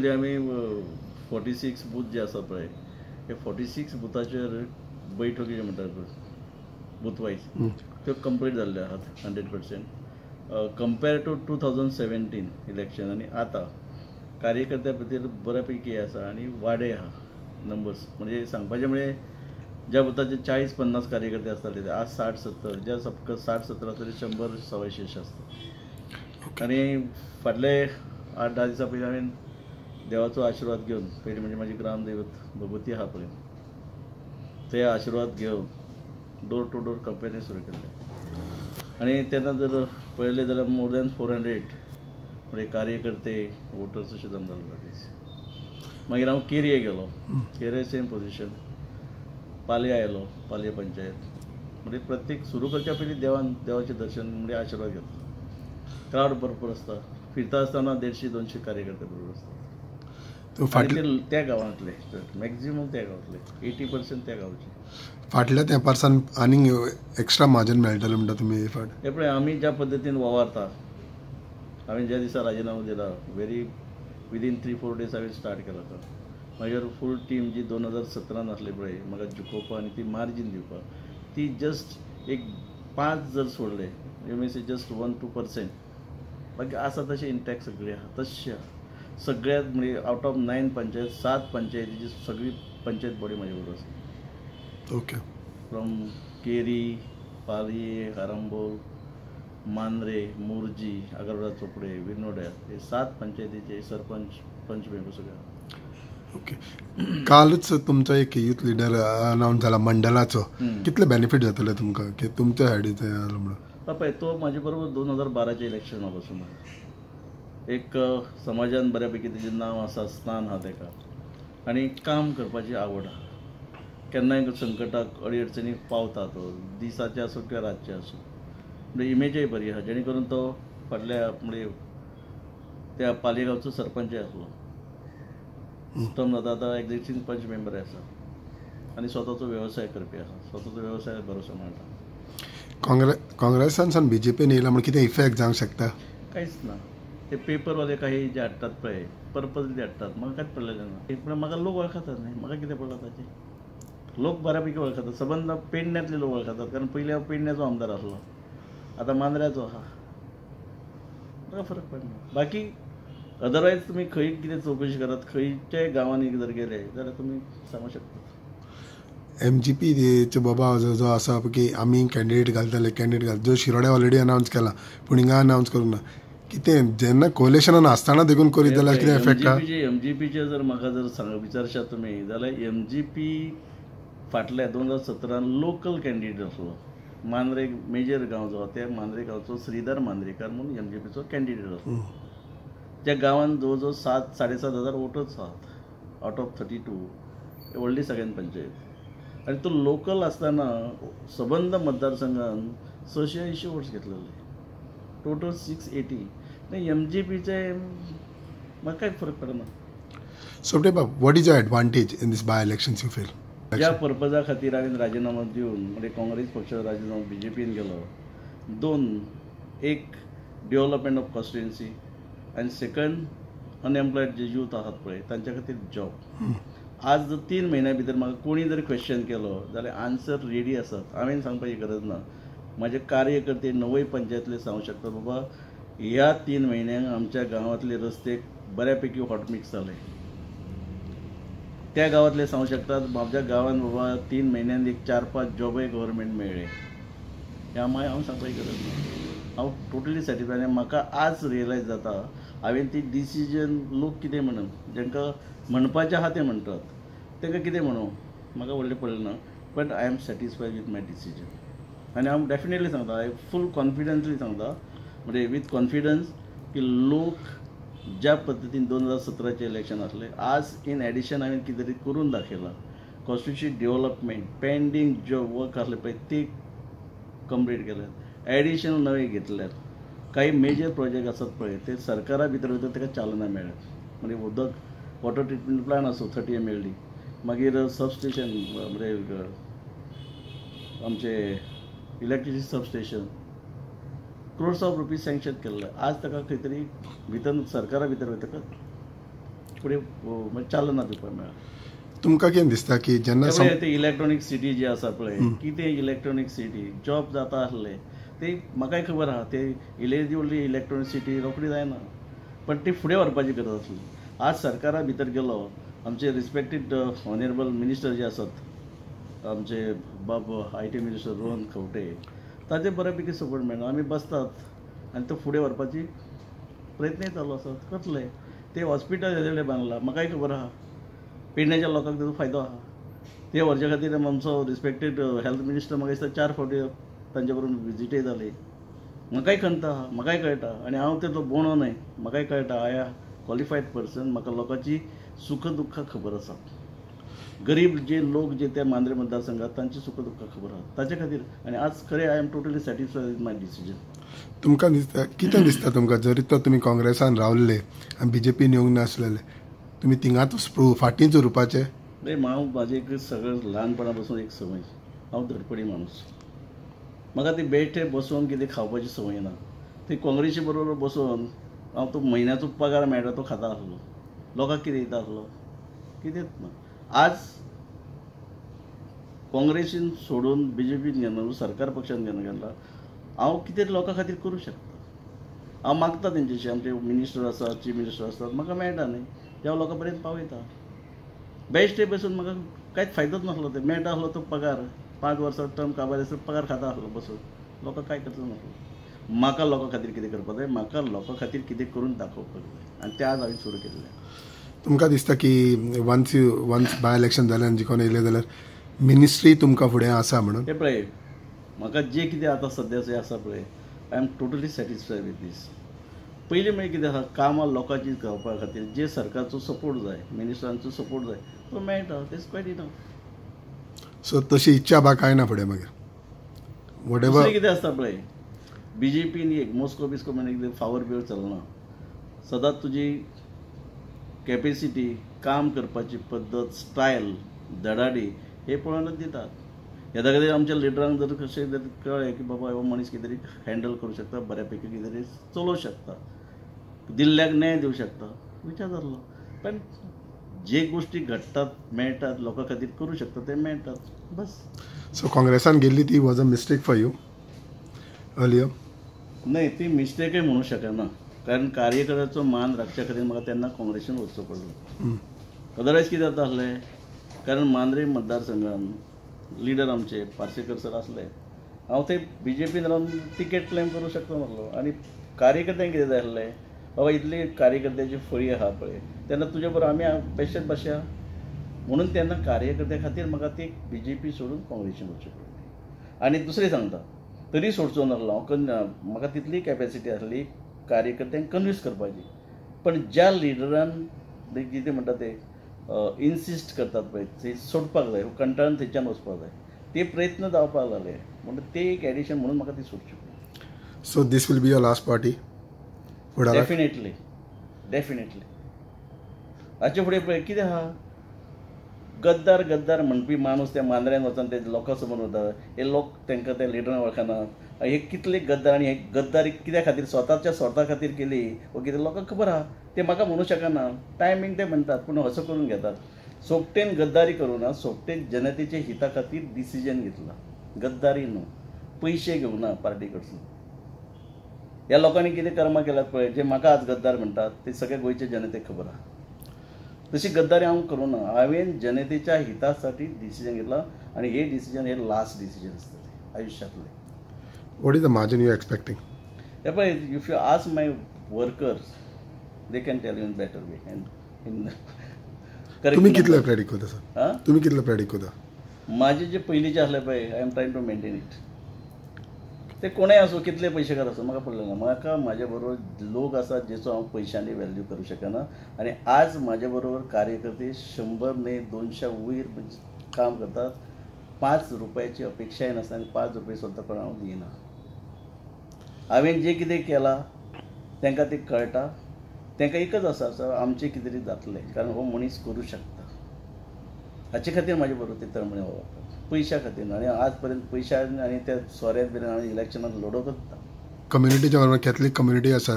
Actually आमी 46 booth जे आसा पळय हे 46 बुथाचेर बैठकी जे म्हणटात बूथ वायज त्यो कंप्लीट जाल्ले आहात 100%. कंपेर टू 2017 इलेक्शन आनी आतां कार्यकर्त्या खातीर बऱ्यापैकी आसा आनी वाडे आहा नंबर्स. म्हणजे सांगपाचें म्हणजे ज्या बुथाचे 40-50 कार्यकर्ते आसताले आज 60-70, ज्या 60-70 आसता ते 100-125 आसता. आनी फाटले 8-10 दिसां पयलीं हांवें देवाचो आशिर्वाद घेवन पयलीं म्हणजे म्हाजी ग्रामदैवत भगवती आहा पळय ते आशिर्वाद घेवन डोर टू डोर कंपेनी सुरू केल्ले. आनी तेन्ना जर पळयलें जाल्यार मोर दॅन 400 म्हणजे कार्यकर्ते वोटर्स अशें जावन जाल्ले. मागीर हांव केरये गेलो. केरये सेम पोजिशन. पालये आयलो, पालये पंचायत. म्हणजे प्रत्येक सुरू करच्या पयलीं देवाचें दर्शन म्हणजे आशिर्वाद घेतलो. क्रावड भरपूर आसता. फिरता आसतना 150-200 कार्यकर्ते बरोबर आसतात. त्या गांवांतले मॅक्झिमम त्या गांवांतले 80% त्या गांवचे. फाटल्या तेंपारसान आनीक एक्स्ट्रा मार्जन मेळटलें म्हणटा तुमी फाट. हे पळय आमी ज्या पद्दतीन वावरता हांवें ज्या दिसा राजिनामो दिला विदीन 3-4 days हांवें स्टार्ट केला तो. मागीर फूल टीम जी 2017 आसली पळय म्हाका जिखोवपा आनी ती मार्जीन दिवपा ती जस्ट एक 5 जर सोडले यू मे से जस्ट 1-2%. बाकी आसा तशें इंटॅक्ट सगळी आहा तशें आहा. सगळ्यात म्हणजे आउट ऑफ 9 पंचायत 7 पंचायतीची सगळी पंचायत बॉडी म्हाजे बरोबर आसा. ओके. फ्रॉम केरी, पालये, आरंबोल, मांद्रे, मोर्जी, आगरवाडा चोपडे, विनोड्या हे 7 पंचायतीचे सरपंच पंच मेंबर सगळे. ओके. कालच तुमचो एक यूथ लिडर अनाउन्स जाला मंडलाचो. कितले बेनिफीट जातले तुमकां की तुमच्या सायडीचे जालो म्हणून? पळय तो म्हाजे बरोबर 2012च्या इलेक्शना पासून एक समाजान बऱ्यापैकी तेजें नांव आसा स्थान आहा तेका आनी काम करपाची आवड आहा. केन्नाय संकटाक अडचणीक पावता तो दिसाचे आसूं किंवा रातचे आसूं. म्हणजे इमेजय बरी आहा जेणे करून तो फाटल्या म्हणजे त्या पालयेगांवचो सरपंचय आसलो. उत्तम दादा आतां एक्झिस्टींग पंच मेंबर आसा आनी स्वताचो वेवसाय करपी आहा. स्वताचो वेवसाय बरो सांबाळटा. काँग्रेसान BJPन येयला म्हण कितें इफेक्ट जावंक शकता? कांयच ना. ते पेपरवाले काही जे हाडटात पळय पर्पजली हाडटात म्हाका कांयच पडलेलें ना. एक म्हळ्यार म्हाका लोक वळखतात न्ही म्हाका कितें पडलां ताचें. लोक बऱ्यापैकी वळखतात. सबंद पेडण्यातले लोक वळखतात कारण पयलीं हांव पेडण्याचो आमदार आसलो आतां मांद्र्याचो आहा. म्हाका फरक पडना. बाकी अदरवायज तुमी खंय कितें चवकशी करात खंयच्याय गांवांनी जर गेले जाल्यार तुमी सांगूंक शकतात. MGPचो बाबा जो आसा की आमी कॅन्डिडेट घालतले जो शिरोड्या ऑलरेडी अनाउन्स केला पूण हिंगा अनाउन्स करूंक ना. कितें जेन्ना कोलेशनान आसतना देखून करीत जाल्यार कितें इफेक्ट आहा? MGPचे जर म्हाका जर विचारशात तुमी जाल्यार MGP फाटल्या 2017 लोकल कॅन्डिडेट आसलो. मांद्रे मेजर गांव जो त्या मांद्रे गांवचो श्रीधर मांद्रेकार म्हणून MGPचो कॅन्डिडेट आसलो. त्या गांवांत जवळ जवळ 7-7.5 हजार वोटर्स आहात आउट ऑफ 32. व्हडली सगळ्यान पंचायत आनी तो लोकल आसतना सबंद मतदारसंघान 680 वोट्स घेतलेले. टोटल 680. MGPचे म्हाका कांय फरक पडना. सोपटे बाब what is your advantage in these by elections you feel? ज्या पर्पजा खातीर हांवें राजिनामो दिवन म्हणजे काँग्रेस पक्षाचो राजिनामो BJPन गेलो 2 एक डेव्हलपमेंट ऑफ कॉन्स्टिट्युएन्सी आनी सेकंड अनएम्प्लॉयड जे यूथ आहात पळय तांच्या खातीर जॉब. आज जर 3 म्हयन्या भितर म्हाका कोणी जर क्वेश्चन केलो जाल्यार आन्सर रेडी आसात. हांवें सांगपाची गरज ना. म्हाजे कार्यकर्ते 9 पंचायतले सांगूंक शकता बाबा ह्या 3 म्हयन्यांक आमच्या गांवांतले रस्ते बऱ्यापैकी हॉटमिक्स जाले. त्या गांवांतले सांगूंक शकतात म्हाज्या गांवांत बाबा 3 म्हयन्यांत एक 4-5 जॉबय गव्हर्मेंट मेळ्ळे. ह्या मागीर हांव सांगपाची गरज ना. हांव टोटली सॅटिस्फायड. आनी म्हाका आज रियलायज जाता हांवें ती डिसिजन लोक कितें म्हणून जेंकां म्हणपाचें आहा तें म्हणटात तांकां कितें म्हणूं म्हाका व्हडलें पडलें ना. But I am satisfied with my decision. आनी हांव डेफिनेटली सांगता हांव फूल कॉन्फिडंटली सांगता म्हणजे वीथ कॉन्फिडन्स की लोक ज्या पद्दतीन 2017चे इलेक्शन आसलें आज इन एडिशन हांवें कितें तरी करून दाखयलां. कॉन्स्टिट्युन्सी डेव्हलपमेंट पेंडींग जो वर्क आसले पळय ते कंप्लीट केल्यात. एडिशनल नवे घेतल्यात. काही मेजर प्रोजेक्ट आसात पळय ते सरकारा भितर वयता ताका चालना मेळ्ळ्यात. म्हणजे उदक वॉटर ट्रिटमेंट प्लांट आसूं 30 mld मागीर सबस्टेशन म्हणजे आमचे electricity substation crores of rupees sanction केल्ले. आज ताका खंय तरी भितर सरकारा भितर वयता फुडें म्हणजे चालना दिवपाक मेळ्ळा. तुमकां कितें दिसता की जेन्ना ते इलेक्ट्रॉनीक सिटी जी आसा पळय, कितें इलेक्ट्रॉनीक सिटी जॉब जाता आसले ते म्हाकाय खबर आहा, ते इलेजी व्हडली इलेक्ट्रॉनीक सिटी रोखडी जायना, पण ती फुडें व्हरपाची गरज आसली. आज सरकारा भितर गेलो, आमचे रिस्पेक्टेड ऑनरेबल मिनिस्टर जे आसात, आमचे बाब IT मिनिस्टर रोहन खंवटे, ताजे बऱ्यापैकी सपोर्ट मेळना. आमी बसतात आनी तो फुडें व्हरपाची प्रयत्न चालू आसात, करतले. ते हॉस्पिटल येदले बांदला, म्हाकाय खबर आहा, पेडण्याच्या लोकांक ताजो फायदो आहा. ते व्हरचे खातीर आमचो रिस्पेक्टेड हेल्थ मिनिस्टर म्हाका दिसता 4 फावटी तांचे बरोबर विजिटय जाली. म्हाकाय खंत आहा, म्हाकाय कळटा, आनी हांव तेजो बोणो न्हय, म्हाकाय कळटा. आय आर क्वॉलिफायड पर्सन, म्हाका लोकांची सुख दुख्खां खबर आसा. गरीब जे लोक जे त्या मांद्रे मतदारसंघात तांची सुख दुख्खां खबर आहा, ताचे खातीर. आनी आज खरें I am totally satisfied with my decision. तुमकां दिसता कितें दिसता तुमकां, जरी तो तुमी काँग्रेसान रावल्ले आनी BJPन येवंक नासलेले, तुमी थिंगाच फाटींच उरपाचे? हांव म्हाजें एक सगळें ल्हानपणा पासून एक संवय, हांव धडपडी माणूस. म्हाका ती बेठे बसून कितें खावपाची संवय ना. ती काँग्रेसी बरोबर बसून हांव तो म्हयन्याचो पगार मेळटा तो खाता आसलो, लोकांक कितें दिता आसलो, कितेंच ना. आज काँग्रेसीन सोडून BJPन गेलो, सरकार पक्षान गेला, हांव कितें लोकां खातीर करूं शकता. हांव मागता तेंचेशी, आमचे मिनिस्टर आसात, चीफ मिनिस्टर आसतात, म्हाका मेळटा न्ही, ते हांव लोकां पर्यंत पावयता. बेश्टे बसून म्हाका कांयच फायदोच नासलो. ते मेळटा आसलो तो पगार, 5 वर्सां टर्म काबार पगार खाता आसलो बसून, लोकांक कांय करचो नासलो. म्हाका लोकां खातीर कितें करपाक जाय, म्हाका लोकां खातीर कितें करून दाखोवपाक जाय, आनी तें आज हांवें सुरू केल्लें. तुमकां दिसता की वन्स बाय इलेक्शन जालें आनी जिखून येयलें जाल्यार मिनिस्ट्री तुमकां फुडें आसा म्हणून? ते पळय, म्हाका जें कितें आतां सद्याचें आसा पळय, I am totally satisfied with this. पयलीं म्हणजे कितें आसा, कामां लोकांची करपा खातीर जे सरकारचो सपोर्ट जाय, मिनिस्टरांचो सपोर्ट जाय, तो मेळटा. तेच क्वायट इनफ. सो तशी इच्छा बा काय ना फुडें मागीर वॉटेवर कितें आसता पळय, BJPन एक मोस्को बिस्को म्हणजे कितें फावर बिवर चलना. सदांच तुजी कॅपेसिटी, काम करपाची पद्दत, स्टायल, धडाडी हे पळोवनच दितात. येदा खातीर आमच्या लिडरांक जर कशें जर कळ्ळें की बाबा हो मनीस कितें तरी हँडल करूं शकता, बऱ्यापैकी कितें तरी चलोवं शकता, दिल्ल्याक न्याय दिवं शकता, विचार जाल्लो. पण जे गोष्टी घडटात, मेळटात, लोकां खातीर करूं शकता ते मेळटात, बस. सो काँग्रेसान गेल्ली ती was a mistake for you earlier? नाही, ती मिस्टेकय म्हणू शकना, कारण कार्यकर्त्याचो मान राखच्या खातीर म्हाका तेन्ना काँग्रेसीन वचचो पडलो. अदरवायज कितें जाता आसलें, कारण मांद्रे मतदारसंघान लिडर आमचे पार्सेकर सर आसले, हांव ते BJPन रावन तिकेट क्लेम करूं शकता नासलो. आनी कार्यकर्त्यांक कितें जाय आसलें, बाबा इतली कार्यकर्त्याची फळी आहा पळय, तेन्ना तुजे बरोबर आमी बेश्टेच बसया म्हणून तेन्ना कार्यकर्त्या खातीर म्हाका ती BJP सोडून काँग्रेसीन वचचें पडलें. आनी दुसरें सांगता, तरी सोडचो नासलो हांव, म्हाका तितली कॅपेसिटी आसली कार्यकर्त्यांक कन्विन्स करपाची. पण ज्या लिडरान कितें म्हणटा ते इन्सिस्ट करतात पळय, ते सोडपाक जाय, कंटाळून थंयच्यान वचपाक जाय, ते प्रयत्न जावपाक लागले. म्हणून ते एक एडिशन म्हणून म्हाका ती सोडची पडली. So these will be your last party? Definitely. हाचे फुडें पळय कितें आहा, गद्दार म्हणपी माणूस त्या मांद्र्यान वचून ते लोकां समोर वता, हे लोक तांकां त्या लिडरान वळखनात. हे कितले गद्दार, आनी हे गद्दारी कित्या खातीर, स्वताच्या स्वार्था खातीर केली वो कितें लोकांक खबर आहा. ते म्हाका म्हणूं शकना, टायमींग ते म्हणटात, पूण असो करून घेतात. सोबतेन गद्दारी करूं ना, सोबतेन जनतेच्या हिता खातीर डिसिजन घेतला, गद्दारी न्हू, पयशे घेवं ना पार्टी कडसून. ह्या लोकांनी कितें कर्मां केल्यात पळय, जे म्हाका आज गद्दार म्हणटात, ते सगळे गोंयच्या जनतेक खबर आहा. तशी गद्दारी हांव करूं ना, हांवें जनतेच्या हिता साठी डिसिजन घेतला, आनी हे डिसिजन हे लास्ट डिसिजन आसतलें आयुश्यांतलें. What is the margin you are expecting? If you ask my workers, they can tell you in better way. And तुम्ही कितले प्रेडिक्ट करता सर? तुम्ही कितले प्रेडिक्ट करता? माझे जे पयलींचे आसले पळय, I am trying to maintain it. ते कोणय आसूं, कितले पयशेकार आसूं, म्हाका पडलें ना. म्हाका म्हाजे बरोबर लोक आसात जेचो हांव पयशांनी व्हॅल्यू करूं शकना. आनी आज म्हाजे बरोबर कार्यकर्ते 100 न्हय 200 वयर काम करतात. 5 रुपयाची अपेक्षाय नासता, आनी 5 रुपये सुद्दां कोण हांव दिना. हांवें जें कितें केलां तांकां तें कळटा. तांकां एकच आसा, सर आमचें कितें तरी जातलें, कारण हो मनीस करूं शकता. हाचे खातीर म्हाजे बरोबर ते तळमळे वावरतात, पयशा खातीर. आनी आज पर्यंत पयशान आनी त्या सोऱ्यात बिऱ्यान हांवें इलेक्शनांत लडोवंकच ना. कम्युनिटीच्या बरोबर कॅथलीक कम्युनिटी आसा,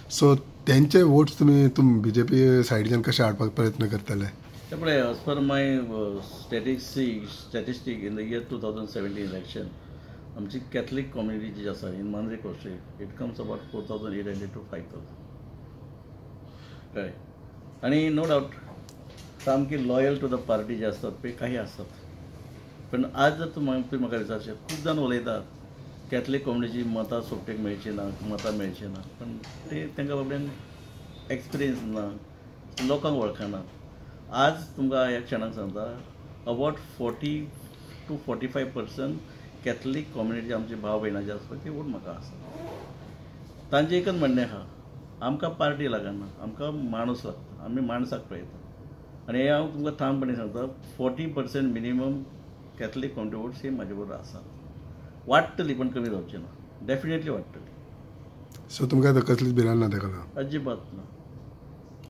सो त्यांचे वोट्स तुम बीजेपी सायडीच्यान कशे हाडपाक प्रयत्न करतले? त्यामुळे as per my statistic in the year 2017 election आमची कॅथलीक कम्युनिटी जी आसा इन Mandrem constituency it comes about 4,800 to 5,000 कळ्ळें. आणि नो डावट सामकी लॉयल टू द पार्टी जे असतात पळय काही असतात, पण आज जर तुम्ही म्हाका विचारशे खूब जाण उलयतात कॅथलीक कम्युनिटीची मतां सोपटेक मेळची ना, मतां मेळची ना, पण ते तांकां बाबड्यान एक्सपिरियन्स ना, लोकांक वळखना. आज तुमकां ह्या क्षणाक सांगता अबाउट 40 to 45% कॅथलीक कम्युनिटी आमची भाव भयणां जे आसता ती वोट म्हाका आसा. तांचें एकच म्हणणें आहा, आमकां पार्टी लागना, आमकां माणूस लागता, आमी माणसाक पळयता. आनी हे हांव तुमकां ठामपणे सांगता 40% मिनिमम कॅथलीक कम्युनिटी वोट्स ही म्हाजे बरोबर आसा. वाडटली पण कमी जावची ना, डेफिनेटली वाडटली. सो तुमकां कसलीच भिरांत ना ताका लागून? अजिबात ना.